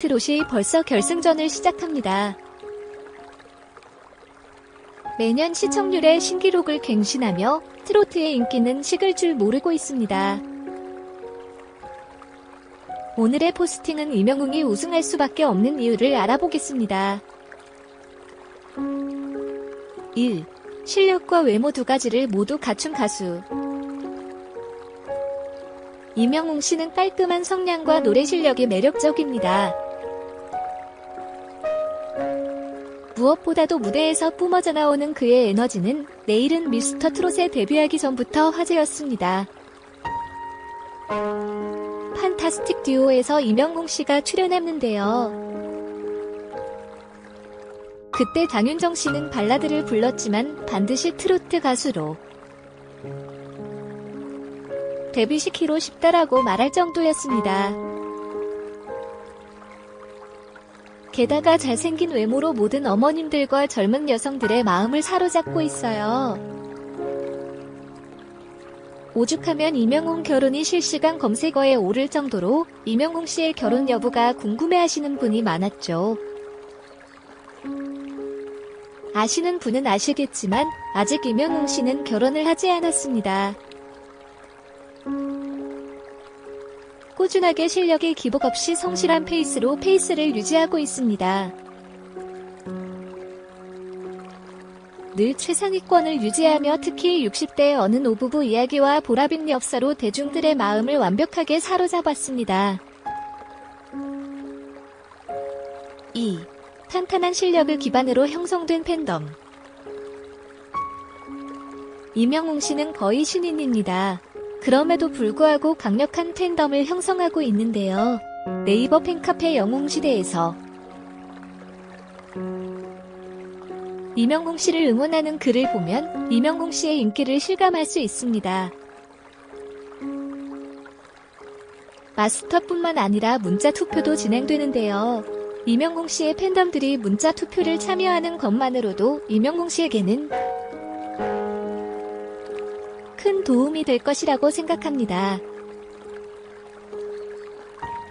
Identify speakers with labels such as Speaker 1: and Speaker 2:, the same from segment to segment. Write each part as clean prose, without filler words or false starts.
Speaker 1: 트롯이 벌써 결승전을 시작합니다. 매년 시청률의 신기록을 갱신하며 트로트의 인기는 식을 줄 모르고 있습니다. 오늘의 포스팅은 이명웅이 우승할 수밖에 없는 이유를 알아보겠습니다. 1. 실력과 외모 두 가지를 모두 갖춘 가수. 이명웅 씨는 깔끔한 성량과 노래 실력이 매력적입니다. 무엇보다도 무대에서 뿜어져 나오는 그의 에너지는 내일은 미스터 트롯에 데뷔하기 전부터 화제였습니다. 판타스틱 듀오에서 이명웅 씨가 출연했는데요. 그때 장윤정 씨는 발라드를 불렀지만 반드시 트로트 가수로 데뷔시키고 싶다라고 말할 정도였습니다. 게다가 잘생긴 외모로 모든 어머님들과 젊은 여성들의 마음을 사로잡고 있어요. 오죽하면 이명웅 결혼이 실시간 검색어에 오를 정도로 이명웅 씨의 결혼 여부가 궁금해하시는 분이 많았죠. 아시는 분은 아시겠지만 아직 이명웅 씨는 결혼을 하지 않았습니다. 꾸준하게 실력에 기복 없이 성실한 페이스로 페이스를 유지하고 있습니다. 늘 최상위권을 유지하며 특히 60대의 어느 노부부 이야기와 보라빛 엽서로 대중들의 마음을 완벽하게 사로잡았습니다. 2. 탄탄한 실력을 기반으로 형성된 팬덤. 이명웅 씨는 거의 신인입니다. 그럼에도 불구하고 강력한 팬덤을 형성하고 있는데요. 네이버 팬카페 영웅시대에서 이명웅 씨를 응원하는 글을 보면 이명웅 씨의 인기를 실감할 수 있습니다. 마스터뿐만 아니라 문자 투표도 진행되는데요. 이명웅 씨의 팬덤들이 문자 투표를 참여하는 것만으로도 이명웅 씨에게는 큰 도움이 될 것이라고 생각합니다.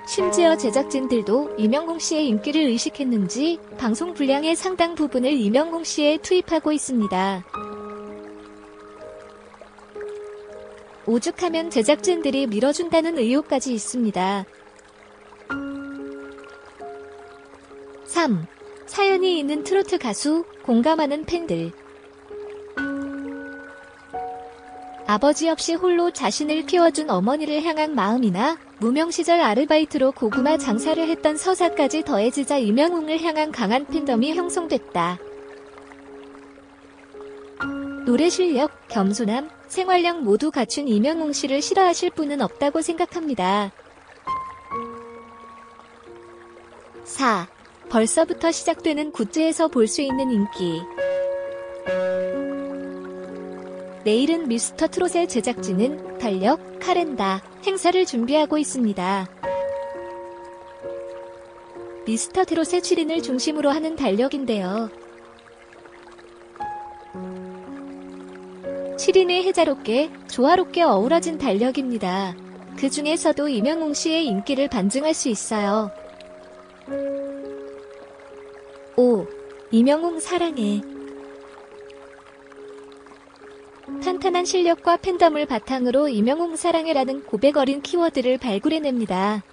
Speaker 1: 심지어 제작진들도 이명웅 씨의 인기를 의식했는지 방송 분량의 상당 부분을 이명웅 씨에 투입하고 있습니다. 오죽하면 제작진들이 밀어준다는 의혹까지 있습니다. 3. 사연이 있는 트로트 가수, 공감하는 팬들. 아버지 없이 홀로 자신을 키워준 어머니를 향한 마음이나 무명 시절 아르바이트로 고구마 장사를 했던 서사까지 더해지자 이명웅을 향한 강한 팬덤이 형성됐다. 노래 실력, 겸손함, 생활력 모두 갖춘 이명웅 씨를 싫어하실 분은 없다고 생각합니다. 4. 벌써부터 시작되는 굿즈에서 볼 수 있는 인기. 내일은 미스터 트롯의 제작진은 달력, 카렌다, 행사를 준비하고 있습니다. 미스터 트롯의 출인을 중심으로 하는 달력인데요. 7인의 해자롭게, 조화롭게 어우러진 달력입니다. 그 중에서도 이명웅 씨의 인기를 반증할 수 있어요. 5. 이명웅 사랑해. 탄탄한 실력과 팬덤을 바탕으로 이명웅 사랑해라는 고백 어린 키워드를 발굴해냅니다.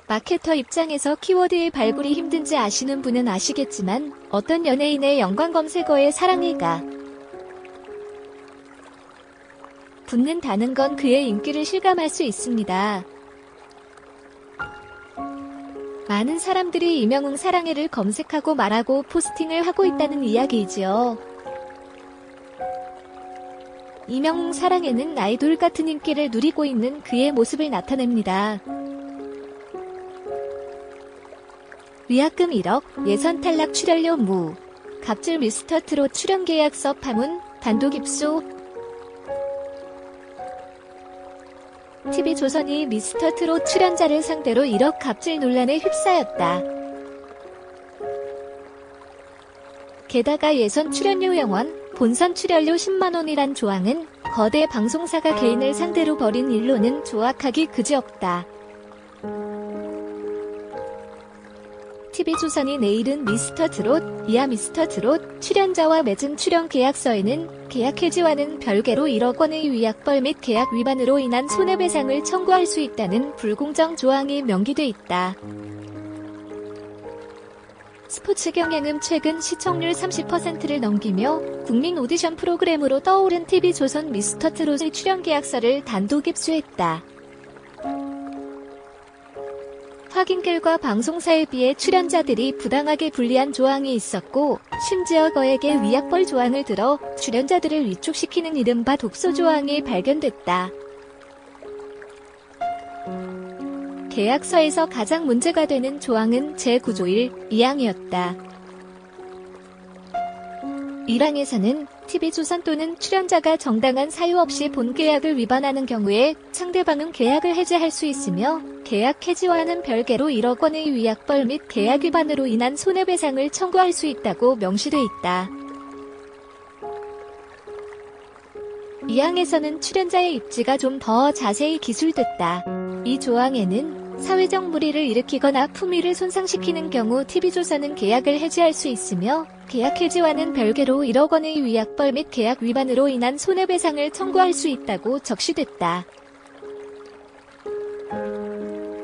Speaker 1: 마케터 입장에서 키워드의 발굴이 힘든지 아시는 분은 아시겠지만 어떤 연예인의 연관 검색어에 사랑해가 붙는다는 건 그의 인기를 실감할 수 있습니다. 많은 사람들이 이명웅 사랑해를 검색하고 말하고 포스팅을 하고 있다는 이야기이지요. 이명웅 사랑해는 아이돌 같은 인기를 누리고 있는 그의 모습을 나타냅니다. 위약금 1억, 예선 탈락 출연료 무, 갑질 미스터 트롯 출연 계약서 파문, 단독 입수. TV조선이 미스터 트롯 출연자를 상대로 1억 갑질 논란에 휩싸였다. 게다가 예선 출연료 0원, 본선 출연료 10만원이란 조항은 거대 방송사가 개인을 상대로 벌인 일로는 조악하기 그지없다. TV조선이 내일은 미스터 트롯, 이하 미스터 트롯 출연자와 맺은 출연 계약서에는 계약 해지와는 별개로 1억 원의 위약벌 및 계약 위반으로 인한 손해배상을 청구할 수 있다는 불공정 조항이 명기돼 있다. 스포츠 경향은 최근 시청률 30%를 넘기며 국민 오디션 프로그램으로 떠오른 TV조선 미스터 트롯의 출연 계약서를 단독 입수했다. 확인 결과 방송사에 비해 출연자들이 부당하게 불리한 조항이 있었고 심지어 거액의 위약벌 조항을 들어 출연자들을 위축시키는 이른바 독소 조항이 발견됐다. 계약서에서 가장 문제가 되는 조항은 제9조 1항이었다. 1항에서는 TV조선 또는 출연자가 정당한 사유 없이 본 계약을 위반하는 경우에 상대방은 계약을 해지할 수 있으며 계약 해지와는 별개로 1억 원의 위약벌 및 계약 위반으로 인한 손해배상을 청구할 수 있다고 명시돼 있다. 2항에서는 출연자의 입지가 좀 더 자세히 기술됐다. 이 조항에는 사회적 물의를 일으키거나 품위를 손상시키는 경우 TV조선은 계약을 해지할 수 있으며 계약 해지와는 별개로 1억 원의 위약벌 및 계약 위반으로 인한 손해배상을 청구할 수 있다고 적시됐다.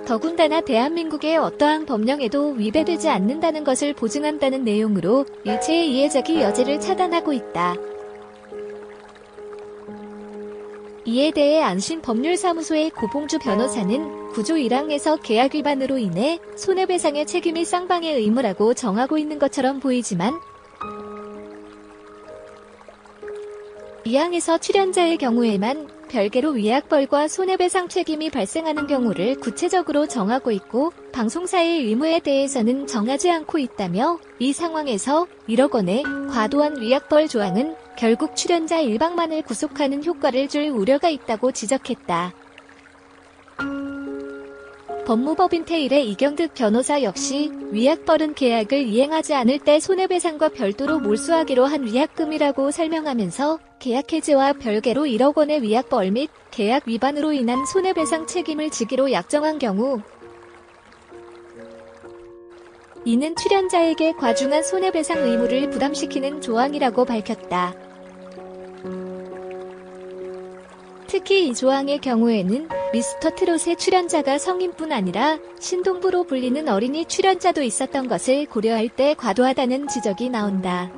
Speaker 1: 더군다나 대한민국의 어떠한 법령에도 위배되지 않는다는 것을 보증한다는 내용으로 일체의 이해적인 여지를 차단하고 있다. 이에 대해 안심법률사무소의 고봉주 변호사는 9조 1항에서 계약 위반으로 인해 손해배상의 책임이 쌍방의 의무라고 정하고 있는 것처럼 보이지만 2항에서 출연자의 경우에만 별개로 위약벌과 손해배상 책임이 발생하는 경우를 구체적으로 정하고 있고 방송사의 의무에 대해서는 정하지 않고 있다며 이 상황에서 1억 원의 과도한 위약벌 조항은 결국 출연자 일방만을 구속하는 효과를 줄 우려가 있다고 지적했다. 법무법인 테일의 이경득 변호사 역시 위약벌은 계약을 이행하지 않을 때 손해배상과 별도로 몰수하기로 한 위약금이라고 설명하면서 계약 해지와 별개로 1억 원의 위약벌 및 계약 위반으로 인한 손해배상 책임을 지기로 약정한 경우 이는 출연자에게 과중한 손해배상 의무를 부담시키는 조항이라고 밝혔다. 특히 이 조항의 경우에는 미스터 트롯의 출연자가 성인뿐 아니라 신동부로 불리는 어린이 출연자도 있었던 것을 고려할 때 과도하다는 지적이 나온다.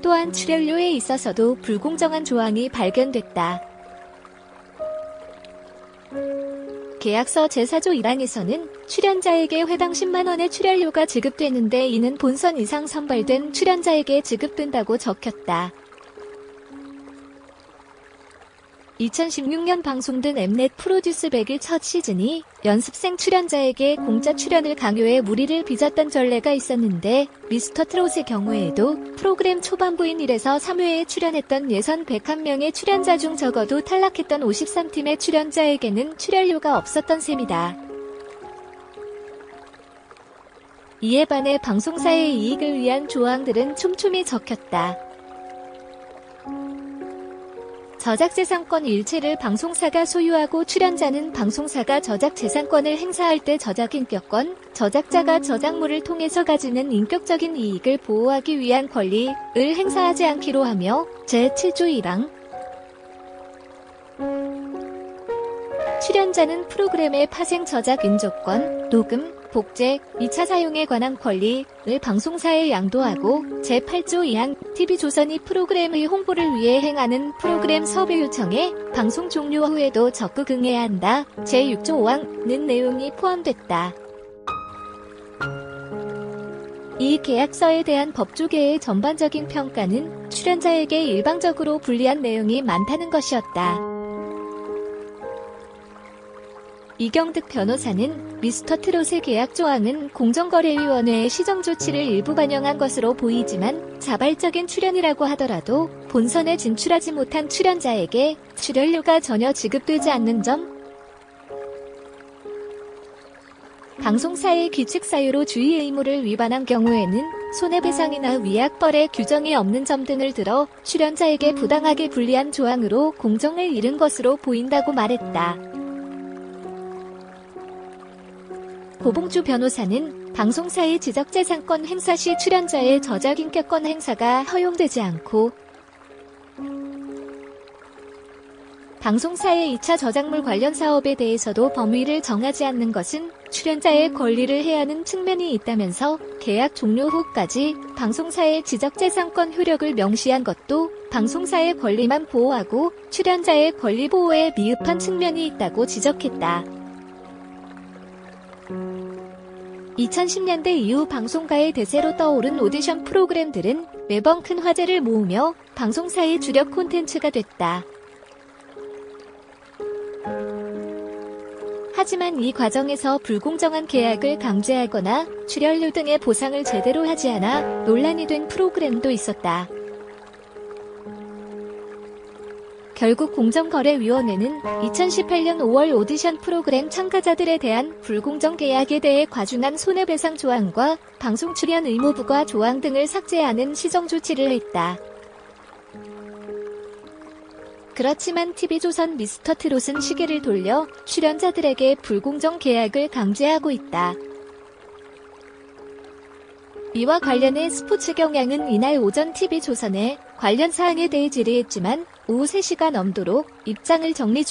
Speaker 1: 또한 출연료에 있어서도 불공정한 조항이 발견됐다. 계약서 제4조 1항에서는 출연자에게 회당 10만 원의 출연료가 지급되는데 이는 본선 이상 선발된 출연자에게 지급된다고 적혔다. 2016년 방송된 엠넷 프로듀스 100일 첫 시즌이 연습생 출연자에게 공짜 출연을 강요해 무리를 빚었던 전례가 있었는데 미스터 트롯의 경우에도 프로그램 초반부인 1에서 3회에 출연했던 예선 101명의 출연자 중 적어도 탈락했던 53팀의 출연자에게는 출연료가 없었던 셈이다. 이에 반해 방송사의 이익을 위한 조항들은 촘촘히 적혔다. 저작재산권 일체를 방송사가 소유하고 출연자는 방송사가 저작재산권을 행사할 때 저작인격권, 저작자가 저작물을 통해서 가지는 인격적인 이익을 보호하기 위한 권리를 행사하지 않기로 하며 제7조 1항 출연자는 프로그램의 파생 저작 인조권, 녹음, 복제, 2차 사용에 관한 권리를 방송사에 양도하고 제8조 2항 TV조선이 프로그램의 홍보를 위해 행하는 프로그램 섭외 요청에 방송 종료 후에도 적극 응해야 한다. 제6조 5항는 내용이 포함됐다. 이 계약서에 대한 법조계의 전반적인 평가는 출연자에게 일방적으로 불리한 내용이 많다는 것이었다. 이경득 변호사는 미스터 트롯의 계약 조항은 공정거래위원회의 시정 조치를 일부 반영한 것으로 보이지만 자발적인 출연이라고 하더라도 본선에 진출하지 못한 출연자에게 출연료가 전혀 지급되지 않는 점, 방송사의 규칙 사유로 주의 의무를 위반한 경우에는 손해배상이나 위약벌의 규정이 없는 점 등을 들어 출연자에게 부당하게 불리한 조항으로 공정을 잃은 것으로 보인다고 말했다. 고봉주 변호사는 방송사의 지적재산권 행사 시 출연자의 저작인격권 행사가 허용되지 않고 방송사의 2차 저작물 관련 사업에 대해서도 범위를 정하지 않는 것은 출연자의 권리를 해하는 측면이 있다면서 계약 종료 후까지 방송사의 지적재산권 효력을 명시한 것도 방송사의 권리만 보호하고 출연자의 권리 보호에 미흡한 측면이 있다고 지적했다. 2010년대 이후 방송가의 대세로 떠오른 오디션 프로그램들은 매번 큰 화제를 모으며 방송사의 주력 콘텐츠가 됐다. 하지만 이 과정에서 불공정한 계약을 강제하거나 출연료 등의 보상을 제대로 하지 않아 논란이 된 프로그램도 있었다. 결국 공정거래위원회는 2018년 5월 오디션 프로그램 참가자들에 대한 불공정 계약에 대해 과중한 손해배상 조항과 방송 출연 의무 부과 조항 등을 삭제하는 시정 조치를 했다. 그렇지만 TV조선 미스터트롯은 시계를 돌려 출연자들에게 불공정 계약을 강제하고 있다. 이와 관련해 스포츠 경향은 이날 오전 TV조선에 관련 사항에 대해 질의했지만 오후 3시가 넘도록 입장을 정리